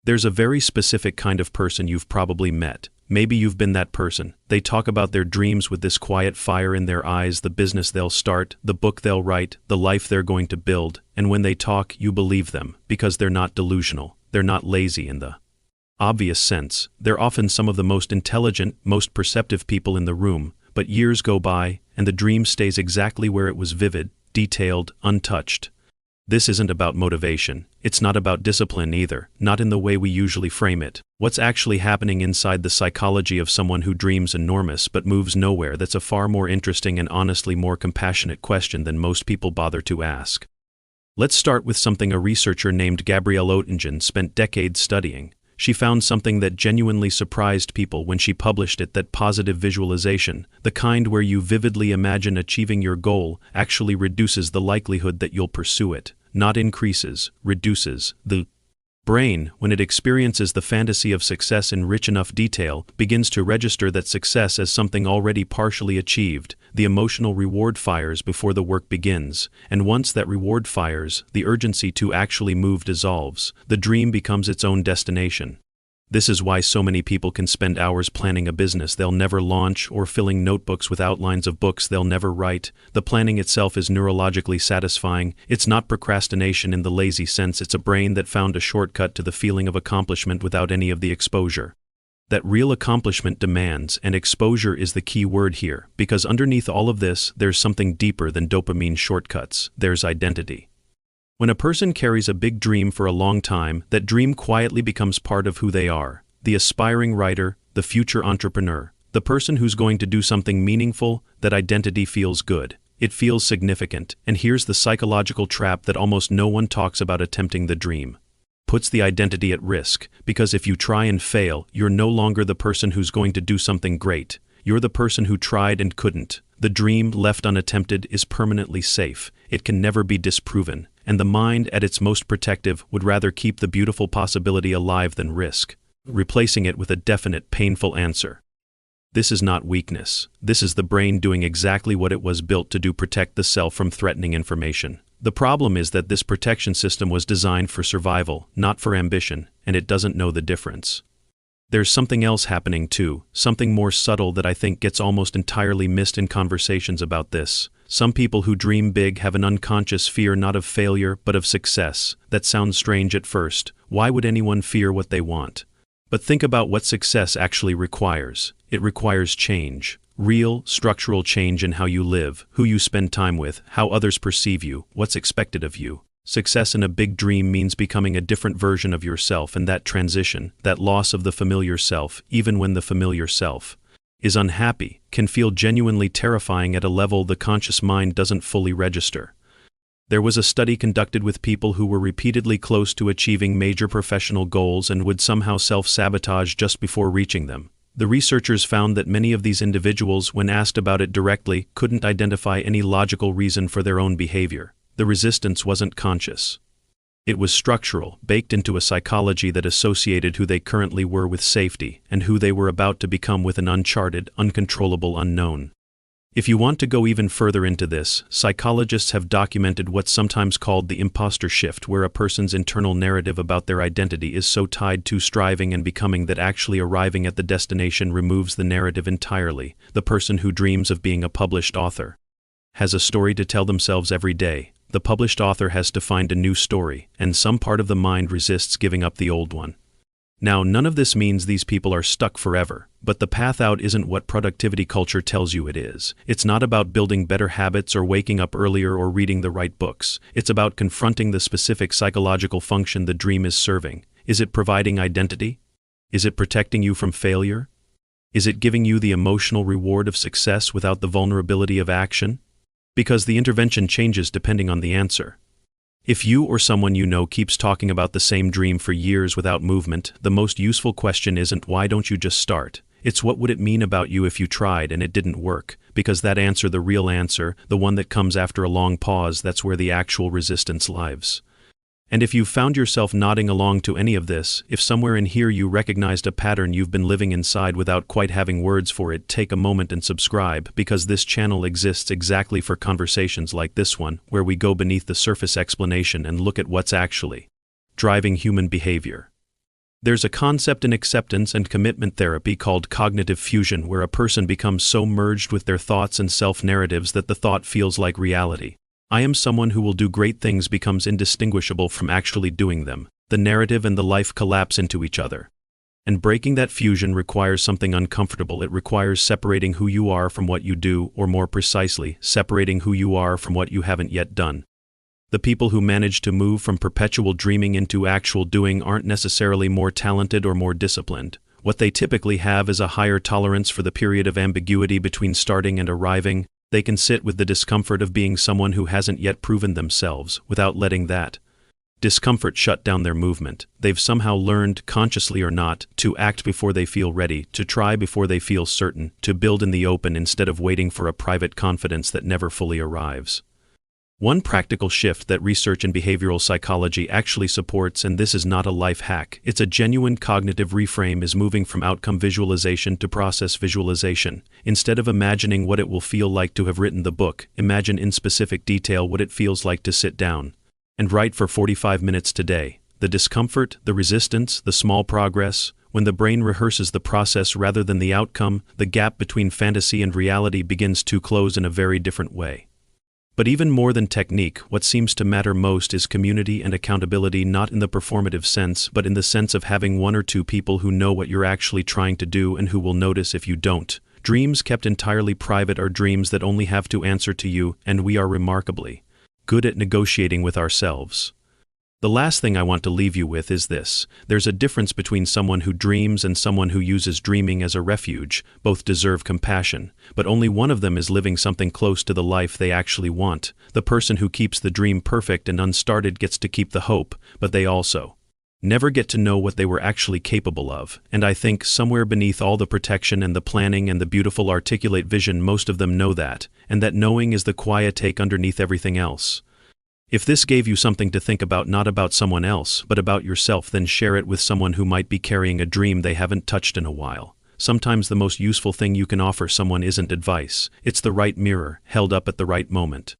There's a very specific kind of person you've probably met. Maybe you've been that person. They talk about their dreams with this quiet fire in their eyes, the business they'll start, the book they'll write, the life they're going to build, and when they talk, you believe them, because they're not delusional, they're not lazy in the obvious sense. They're often some of the most intelligent, most perceptive people in the room, but years go by, and the dream stays exactly where it was: vivid, detailed, untouched. This isn't about motivation. It's not about discipline either, not in the way we usually frame it. What's actually happening inside the psychology of someone who dreams enormous but moves nowhere? That's a far more interesting and honestly more compassionate question than most people bother to ask. Let's start with something a researcher named Gabrielle Oettingen spent decades studying. She found something that genuinely surprised people when she published it: that positive visualization, the kind where you vividly imagine achieving your goal, actually reduces the likelihood that you'll pursue it, not increases, reduces. The brain, when it experiences the fantasy of success in rich enough detail, begins to register that success as something already partially achieved. The emotional reward fires before the work begins, and once that reward fires, the urgency to actually move dissolves. The dream becomes its own destination. This is why so many people can spend hours planning a business they'll never launch, or filling notebooks with outlines of books they'll never write. The planning itself is neurologically satisfying. It's not procrastination in the lazy sense. It's a brain that found a shortcut to the feeling of accomplishment without any of the exposure that real accomplishment demands, and exposure is the key word here, because underneath all of this, there's something deeper than dopamine shortcuts. There's identity. When a person carries a big dream for a long time, that dream quietly becomes part of who they are. The aspiring writer, the future entrepreneur, the person who's going to do something meaningful. That identity feels good. It feels significant. And here's the psychological trap that almost no one talks about: attempting the dream puts the identity at risk, because if you try and fail, you're no longer the person who's going to do something great. You're the person who tried and couldn't. The dream left unattempted is permanently safe. It can never be disproven. And the mind, at its most protective, would rather keep the beautiful possibility alive than risk replacing it with a definite, painful answer. This is not weakness. This is the brain doing exactly what it was built to do: protect the self from threatening information. The problem is that this protection system was designed for survival, not for ambition, and it doesn't know the difference. There's something else happening too, something more subtle that I think gets almost entirely missed in conversations about this. Some people who dream big have an unconscious fear not of failure, but of success. That sounds strange at first. Why would anyone fear what they want? But think about what success actually requires. It requires change. Real, structural change in how you live, who you spend time with, how others perceive you, what's expected of you. Success in a big dream means becoming a different version of yourself, and that transition, that loss of the familiar self, even when the familiar self is unhappy, can feel genuinely terrifying at a level the conscious mind doesn't fully register. There was a study conducted with people who were repeatedly close to achieving major professional goals and would somehow self-sabotage just before reaching them. The researchers found that many of these individuals, when asked about it directly, couldn't identify any logical reason for their own behavior. The resistance wasn't conscious. It was structural, baked into a psychology that associated who they currently were with safety, and who they were about to become with an uncharted, uncontrollable unknown. If you want to go even further into this, psychologists have documented what's sometimes called the imposter shift, where a person's internal narrative about their identity is so tied to striving and becoming that actually arriving at the destination removes the narrative entirely. The person who dreams of being a published author has a story to tell themselves every day. The published author has to find a new story, and some part of the mind resists giving up the old one. Now, none of this means these people are stuck forever, but the path out isn't what productivity culture tells you it is. It's not about building better habits or waking up earlier or reading the right books. It's about confronting the specific psychological function the dream is serving. Is it providing identity? Is it protecting you from failure? Is it giving you the emotional reward of success without the vulnerability of action? Because the intervention changes depending on the answer. If you or someone you know keeps talking about the same dream for years without movement, the most useful question isn't "why don't you just start?" It's "what would it mean about you if you tried and it didn't work?" Because that answer, the real answer, the one that comes after a long pause, that's where the actual resistance lives. And if you've found yourself nodding along to any of this, if somewhere in here you recognized a pattern you've been living inside without quite having words for it, take a moment and subscribe, because this channel exists exactly for conversations like this one, where we go beneath the surface explanation and look at what's actually driving human behavior. There's a concept in acceptance and commitment therapy called cognitive fusion where a person becomes so merged with their thoughts and self-narratives that the thought feels like reality. I am someone who will do great things becomes indistinguishable from actually doing them. The narrative and the life collapse into each other. And breaking that fusion requires something uncomfortable. It requires separating who you are from what you do, or more precisely, separating who you are from what you haven't yet done. The people who manage to move from perpetual dreaming into actual doing aren't necessarily more talented or more disciplined. What they typically have is a higher tolerance for the period of ambiguity between starting and arriving. They can sit with the discomfort of being someone who hasn't yet proven themselves, without letting that discomfort shut down their movement. They've somehow learned, consciously or not, to act before they feel ready, to try before they feel certain, to build in the open instead of waiting for a private confidence that never fully arrives. One practical shift that research in behavioral psychology actually supports, and this is not a life hack, it's a genuine cognitive reframe, is moving from outcome visualization to process visualization. Instead of imagining what it will feel like to have written the book, imagine in specific detail what it feels like to sit down and write for 45 minutes today. The discomfort, the resistance, the small progress. When the brain rehearses the process rather than the outcome, the gap between fantasy and reality begins to close in a very different way. But even more than technique, what seems to matter most is community and accountability, not in the performative sense, but in the sense of having one or two people who know what you're actually trying to do and who will notice if you don't. Dreams kept entirely private are dreams that only have to answer to you, and we are remarkably good at negotiating with ourselves. The last thing I want to leave you with is this. There's a difference between someone who dreams and someone who uses dreaming as a refuge. Both deserve compassion, but only one of them is living something close to the life they actually want. The person who keeps the dream perfect and unstarted gets to keep the hope, but they also never get to know what they were actually capable of. And I think somewhere beneath all the protection and the planning and the beautiful articulate vision, most of them know that, and that knowing is the quiet take underneath everything else. If this gave you something to think about, not about someone else, but about yourself, then share it with someone who might be carrying a dream they haven't touched in a while. Sometimes the most useful thing you can offer someone isn't advice, it's the right mirror, held up at the right moment.